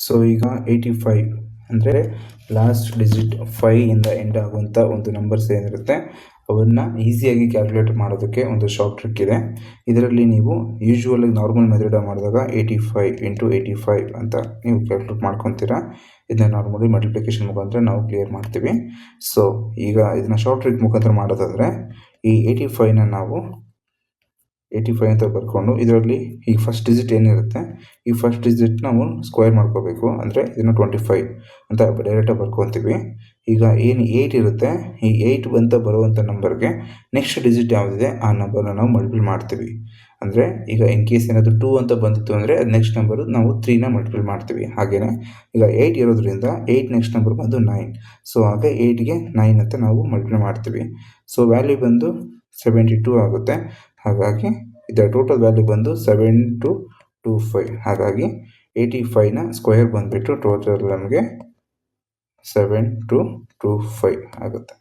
So ಈಗ 85 ಅಂದರೆ last digit 5 ಇಂದ ಎಂಡ್ ಆಗುವಂಥ ಒಂದು ನಂಬರ್ಸ್ ಏನಿರುತ್ತೆ ಅವನ್ನ ಈಸಿಯಾಗಿ ಕ್ಯಾಲ್ಕುಲೇಟ್ ಮಾಡೋದಕ್ಕೆ ಒಂದು ಶಾರ್ಟ್ ಟ್ರಿಕ್ ಇದೆ. ಇದರಲ್ಲಿ ನೀವು ಯೂಶ್ವಲ್ ಆಗಿ ನಾರ್ಮಲ್ ಮೆಥಡ್ ಮಾಡಿದಾಗ 85 ಇಂಟು 85 ಅಂತ ನೀವು ಕ್ಯಾಲ್ಕುಲೇಟ್ ಮಾಡ್ಕೊತೀರಾ. ಇದನ್ನ ನಾರ್ಮಲಿ ಮಲ್ಟಿಪ್ಲಿಕೇಶನ್ ಮುಖಾಂತರ ನಾವು ಕ್ಲಿಯರ್ ಮಾಡ್ತೀವಿ. ಸೊ ಈಗ ಇದನ್ನ ಶಾರ್ಟ್ ಟ್ರಿಕ್ ಮುಖಾಂತರ ಮಾಡೋದಾದರೆ ಈ 85ನ ನಾವು 85 ಅಂತ ಬರ್ಕೊಂಡು ಇದರಲ್ಲಿ ಈ ಫಸ್ಟ್ ಡಿಜಿಟ್ ಏನಿರುತ್ತೆ ಈ ಫಸ್ಟ್ ಡಿಜಿಟ್ ನಾವು ಸ್ಕ್ವೇರ್ ಮಾಡ್ಕೋಬೇಕು. ಅಂದರೆ ಇದನ್ನು 25 ಅಂತ ಡೈರೆಕ್ಟಾಗಿ ಬರ್ಕೊತೀವಿ. ಈಗ ಏನು 8 ಇರುತ್ತೆ ಈ 8 ಅಂತ ಬರುವಂಥ ನಂಬರ್ಗೆ ನೆಕ್ಸ್ಟ್ ಡಿಜಿಟ್ ಯಾವುದಿದೆ ಆ ನಂಬರ್ನ ನಾವು ಮಲ್ಟಿಪ್ಲೈ ಮಾಡ್ತೀವಿ. ಅಂದರೆ ಈಗ ಇನ್ ಕೇಸ್ ಏನಾದರೂ 2 ಅಂತ ಬಂದಿತ್ತು ಅಂದರೆ ಅದು ನೆಕ್ಸ್ಟ್ ನಂಬರು ನಾವು 3ನ ಮಲ್ಟಿಪ್ಲೈ ಮಾಡ್ತೀವಿ. ಹಾಗೆಯೇ ಈಗ 8 ಇರೋದ್ರಿಂದ 8 ನೆಕ್ಸ್ಟ್ ನಂಬರ್ ಬಂದು 9. ಸೊ ಹಾಗೆ 8ಗೆ 9 ಅಂತ ನಾವು ಮಲ್ಟಿಪ್ಲೈ ಮಾಡ್ತೀವಿ. ಸೊ ವ್ಯಾಲ್ಯೂ ಬಂದು 72 ಆಗುತ್ತೆ. ಹಾಗಾಗಿ ಇದರ ಟೋಟಲ್ ವ್ಯಾಲ್ಯೂ ಬಂದು 7225. ಹಾಗಾಗಿ 85ನ ಸ್ಕ್ವೇರ್ ಬಂದುಬಿಟ್ಟು ಟೋಟಲ್ ನಮಗೆ 7225 ಆಗುತ್ತೆ.